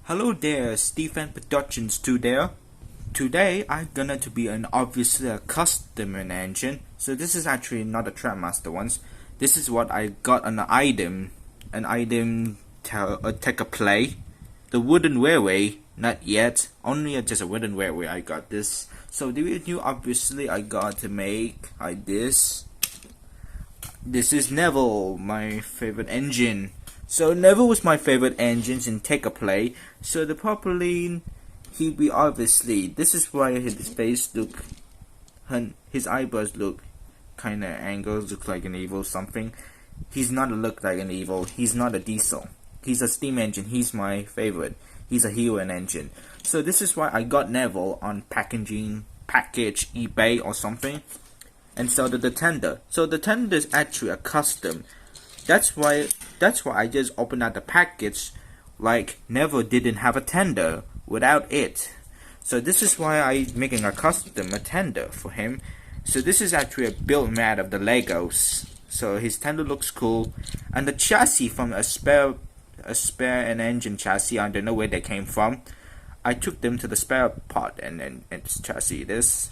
Hello there, Stephen Productions 2 there. Today I'm gonna to be an obviously a custom engine. So this is actually not a trackmaster ones. This is what I got an item take a play. The wooden railway, not yet. Only just a wooden railway I got this. So the new obviously I got to make like this. This is Neville, my favorite engine. So Neville was my favorite engines in Take a Play. So the properly he be obviously this is why his face look, his eyebrows look kind of angles, look like an evil something. He's not a look like an evil. He's not a diesel. He's a steam engine. He's my favorite. He's a hero engine. So this is why I got Neville on package eBay or something. And so the tender. So the tender is actually a custom. That's why I just opened out the package like Neville didn't have a tender without it. So this is why I'm making a custom tender for him. So this is actually a build made of the Legos. So his tender looks cool. And the chassis from a spare and engine chassis, I don't know where they came from. I took them to the spare part and then it's chassis this.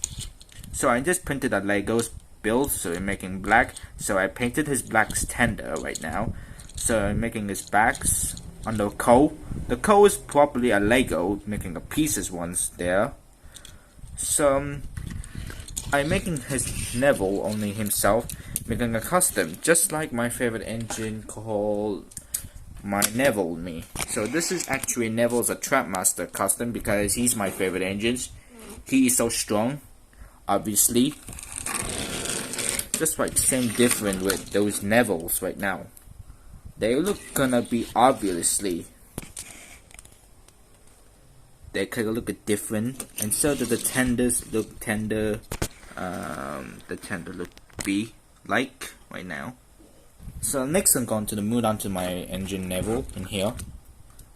So I just printed a Legos build, so I'm making black. So I painted his black's tender right now. So I'm making his backs on the coal. The coal is probably a Lego, making the pieces ones there. So I'm making his Neville only himself, making a custom, just like my favorite engine called my Neville me. So this is actually Neville's a trackmaster custom because he's my favorite engines. He is so strong. Obviously, just like same different with those Nevilles right now. They look gonna be obviously. They kind of look different, and so do the tenders look tender. The tender look be like right now. So next I'm going to move on to my engine Neville in here.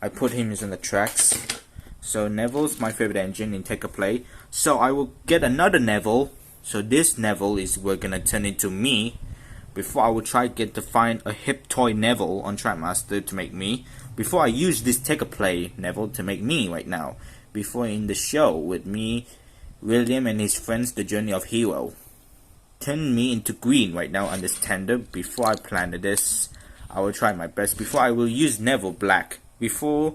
I put him in the tracks. So Neville's my favorite engine in Take a Play. So I will get another Neville. So this Neville is we're gonna turn into me. Before I will try to find a hip toy Neville on Trackmaster to make me. Before I use this Take a Play Neville to make me right now. Before in the show with me, William and his friends, The Journey of Hero. Turn me into green right now on this tender. Before I planted this, I will try my best. Before I will use Neville black. Before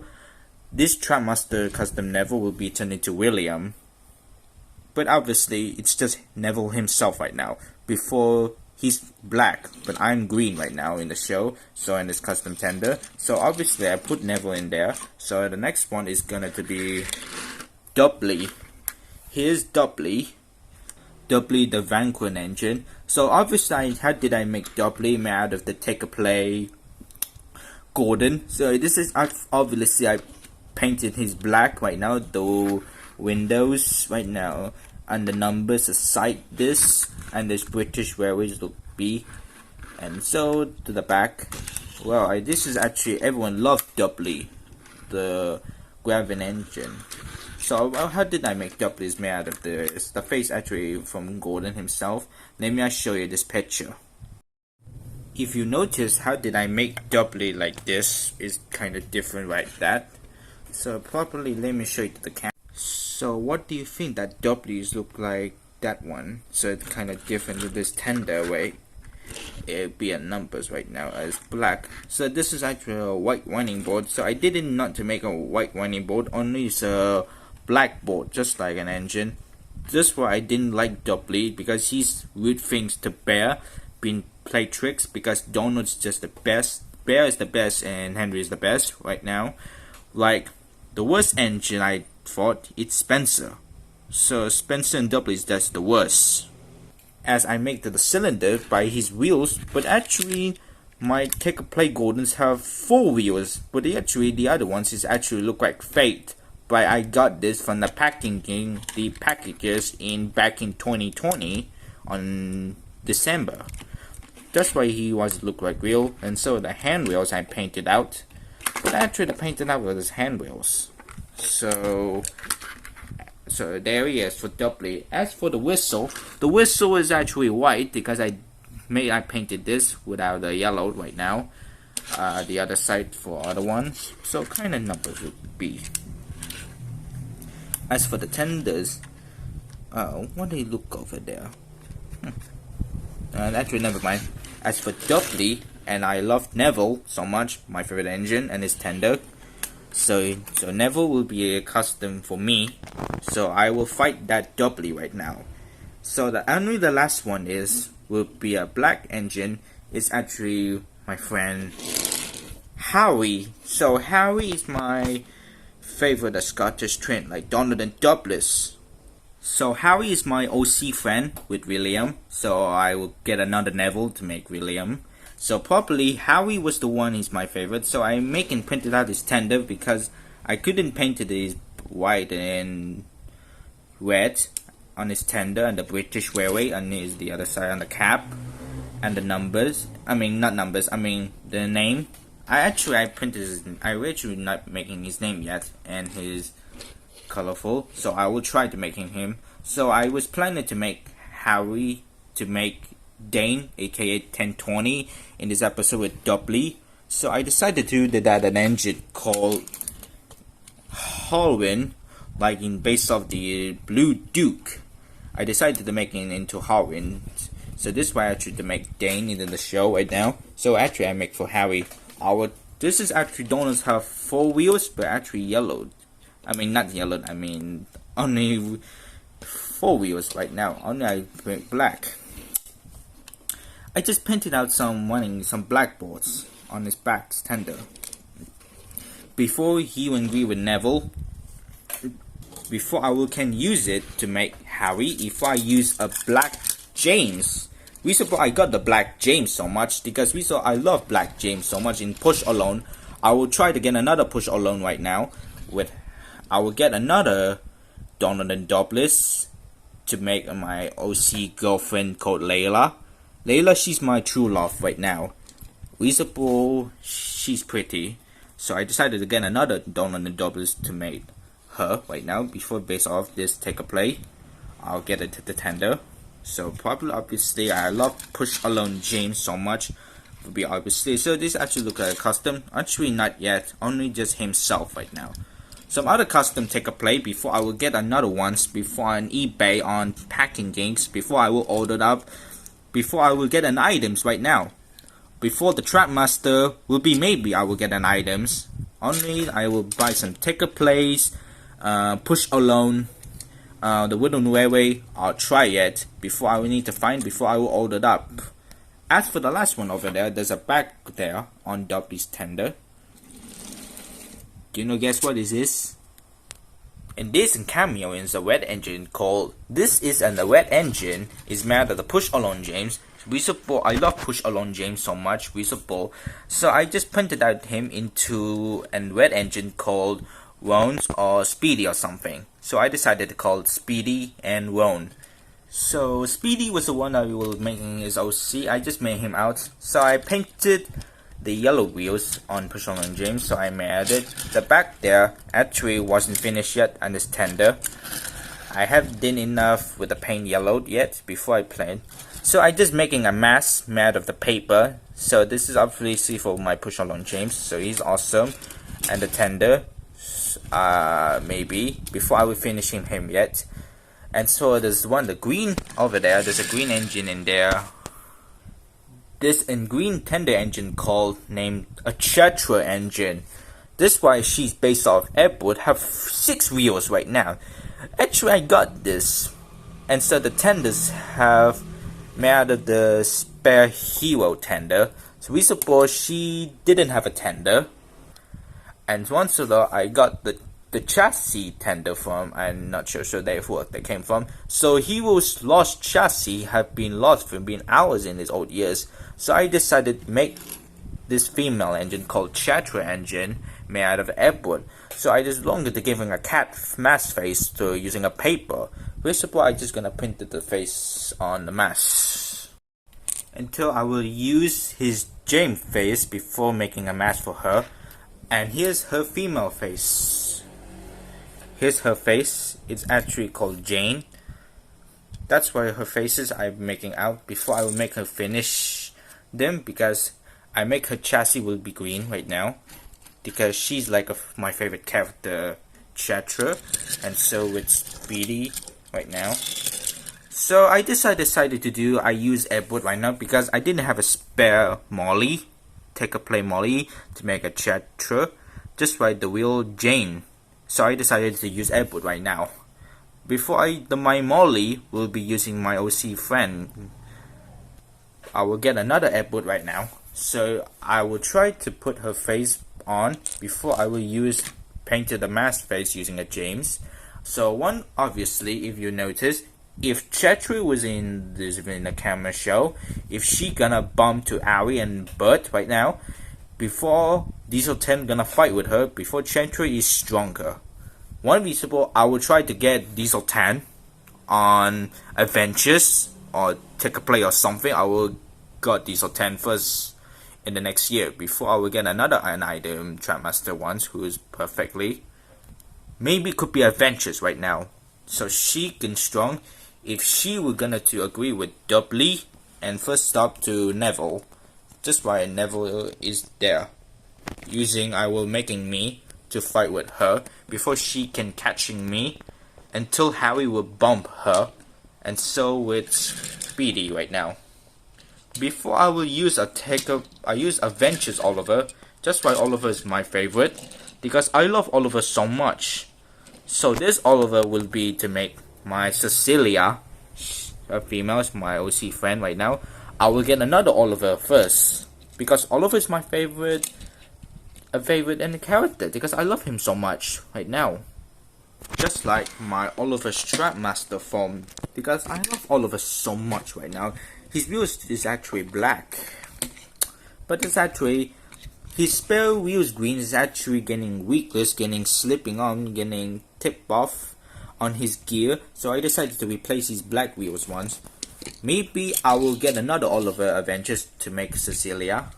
this Trackmaster custom Neville will be turned into William. But obviously, it's just Neville himself right now. Before, he's black, but I'm green right now in the show. So in this custom tender. So obviously, I put Neville in there. So the next one is gonna to be Doubly. Here's Doubly. Doubly the Vanquin engine. So obviously, how did I make Doubly made out of the Take a Play Gordon? So this is obviously I painted his black right now. The windows right now and the numbers aside this and this British Railways look B, and so to the back. Well, this is actually everyone loved Doubly, the Gravin engine. So how did I make Doubly's made out of this? The face actually from Gordon himself. Let me show you this picture. If you notice, how did I make Doubly like this is kind of different like that. So properly, let me show you to the camera. So what do you think that W's look like that one? So it's kind of different with this tender way. It'll be at numbers right now as black. So this is actually a white running board. So I didn't not to make a white running board. Only it's a black board, just like an engine. This why I didn't like W because he's weird things to bear, being play tricks because Donald's just the best. Bear is the best and Henry is the best right now. Like the worst engine I thought it's Spencer. So Spencer and W is that's the worst. As I make the cylinder by his wheels, but actually my Take a Play Gordons have 4 wheels, but the other ones is actually look like fake. But I got this from the packages back in 2020 on December. That's why he was look like real, and so the handwheels I painted out. But actually the painted out was his handwheels. So there he is for W. As for the whistle is actually white because I painted this without the yellow right now. the other side for other ones. So kind of numbers would be. As for the tenders, what do you look over there? Actually, never mind. As for Doubly, and I love Neville so much, my favorite engine, and his tender. So Neville will be a custom for me. So I will fight that Doubly right now. So only the last one will be a black engine. It's actually my friend Harry. So Harry is my favorite Scottish train, like Donald and Douglas. So Harry is my OC friend with William. So I will get another Neville to make William. So probably Harry was the one is my favorite. So I printed out his tender because I couldn't paint it white and red on his tender and the British Railway on the other side on the cap and the numbers. I mean not numbers. I mean the name. I printed his. I actually not making his name yet and his colorful. So I will try to making him. So I was planning to make Harry to make Dane, aka 1020, in this episode with Doubly. So I decided to do that an engine called Harwin, like in base of the Blue Duke. I decided to make it into Harwin. So this is why I tried to make Dane in the show right now. So actually I make for Harry. This is actually Donald's have 4 wheels, but actually yellowed. I mean not yellowed. I mean only 4 wheels right now. Only I print black. I just painted out some blackboards on his back tender. Before he will agree with Neville, before I can use it to make Harry, if I use a black James. I got the black James so much because I love black James so much in push alone. I will try to get another push alone right now. I will get another Donald and Douglas to make my OC girlfriend called Layla. Layla, she's my true love right now. Reasonable, she's pretty. So I decided to get another Donald and Douglas to make her right now. Before base off this take a play, I'll get it to the tender. So probably obviously I love push alone James so much. Will be obviously. So this actually look like a custom. Actually not yet. Only just himself right now. Some other custom take a play before I will get another ones before on eBay on packing games. Before I will order it up. Before I will get an items right now. Before the trackmaster will be maybe I will get an items. Only I will buy some take a plays. Push alone. The wooden railway, I'll try it before I will need to find before I will order it up. As for the last one over there, there's a bag there on Doubly's tender. Do you know guess what this is? And this cameo is a wet engine called This is a wet engine is made of the push alone James. I love push alone James so much. So I just printed out him into a wet engine called Wones or Speedy or something. So I decided to call it Speedy and Wone. So Speedy was the one I was making his OC. I just made him out. So I painted the yellow wheels on push alone James. So I made it. The back there actually wasn't finished yet on this tender. I haven't done enough with the paint yellowed yet before I paint. So I just making a mask made of the paper. So this is obviously for my push alone James. So he's awesome. And the tender. Maybe before I will finish him yet. And so there's the green over there. There's a green engine in there. This green tender engine named a Chetra engine. This why she's based off airport have 6 wheels right now. Actually I got this, and so the tenders have made out of the spare hero tender. So we suppose she didn't have a tender. And once I got the chassis tender from, I'm not sure where they came from. So Hero's lost chassis have been lost for being hours in his old years. So I decided to make this female engine called Chetra engine made out of airport. So I just longer to giving a cat mask face to using a paper. First of all, I just gonna print the face on the mask. Until I will use his James face before making a mask for her. And here's her female face. Here's her face. It's actually called Jane. That's why her faces I'm making out before I will make her finish them, because I make her chassis will be green right now because she's like my favorite character, Chetra, and so with Speedy right now. So I decided to do, I use Airboat right now because I didn't have a spare Molly, take a play Molly to make a Chetra, just like the real Jane. So I decided to use Airboat right now. Before my Molly will be using my OC friend, I will get another Airboat right now. So I will try to put her face on before I will use painted the mask face using a James. So one, obviously, if you notice, if Chetra was in the camera show, if she gonna bump to Ari and Bert right now, before Diesel 10 gonna fight with her, before Chetra is stronger. One reasonable, I will try to get Diesel 10 on Adventures or take a play or something. I will got Diesel 10 first in the next year before I will get another item Trackmaster once who is perfectly. Maybe could be Adventures right now. So she can strong. If she were gonna to agree with Dudley and first stop to Neville, just why Neville is there. Using I will making me to fight with her before she can catching me until Harry will bump her, and so with Speedy right now. Before I will use I use Adventures Oliver, just why Oliver is my favorite because I love Oliver so much. So this Oliver will be to make my Cecilia, a female, is my OC friend right now. I will get another Oliver first because Oliver is my favorite and character because I love him so much right now. Just like my Oliver's Trackmaster form because I love Oliver so much right now. His wheels is actually black, but it's actually his spare wheels green is actually getting weakless, getting slipping on, getting tipped off on his gear, so I decided to replace his black wheels ones. Maybe I will get another Oliver Adventures to make Cecilia.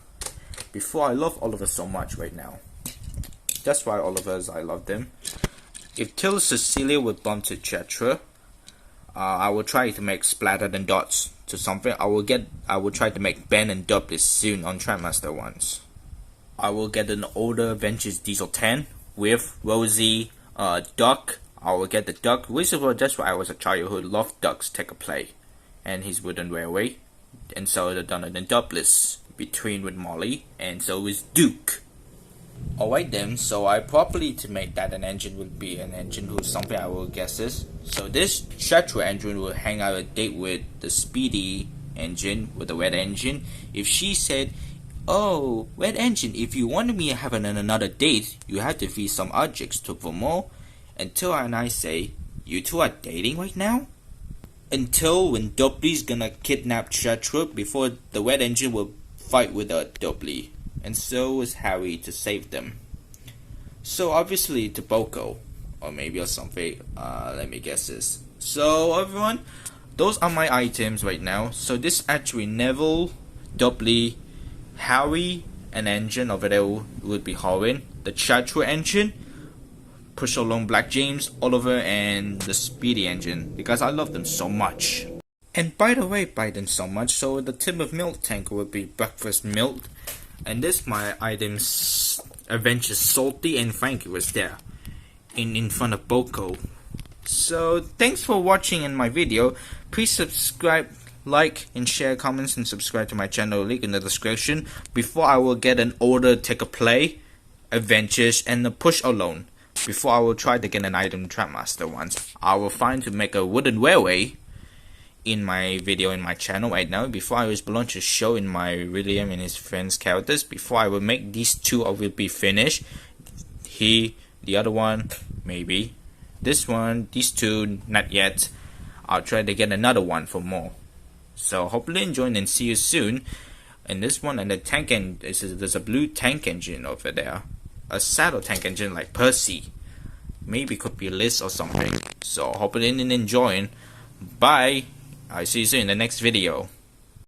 Before I love Oliver so much right now. That's why Oliver's I love them. If till Cecilia would bump to Chetra, I will try to make Splattered and Dots to something. I will try to make Ben and Dudley soon on Trackmaster ones. I will get an older Adventures Diesel 10 with Rosie, Duck. I will get the Duck. That's why I was a childhood loved Ducks take a play, and his Wooden Railway, and so the Donald and Dublis between with Molly, and so is Duke. Alright then, so I properly to make that an engine would be an engine who's something I will guess is. So this Chetra engine will hang out a date with the Speedy engine, with the red engine. If she said, oh, red engine, if you want me to have another date, you have to feed some objects to Vermont. Until I say, you two are dating right now? Until when Dudley's gonna kidnap Chetra before the red engine will fight with Dudley. And so is Harry to save them. So obviously to Boko, or maybe or something. Let me guess this. So everyone, those are my items right now. So this actually Neville, Dudley, Harry, an engine over there would be Horin, the Chetra engine, push along Black James, Oliver, and the Speedy engine because I love them so much. And by the way, by them so much, so the tip of milk tank will be breakfast milk. And this my items Adventure Salty and Frankie was there in front of Boko. So thanks for watching in my video. Please subscribe, like and share, comments and subscribe to my channel, link in the description. Before I will get an order take a play, Adventures and the push alone. Before I will try to get an item Trackmaster once. I will find to make a Wooden Railway in my video in my channel right now. Before I will launch a show in my William and his friends characters. Before I will make these two I will be finished. The other one maybe. This one, these two not yet. I'll try to get another one for more. So hopefully enjoy and see you soon. And this one and the tank engine, there's a blue tank engine over there. A saddle tank engine like Percy. Maybe could be Liz or something. So hopefully enjoying. Bye. I'll see you soon in the next video.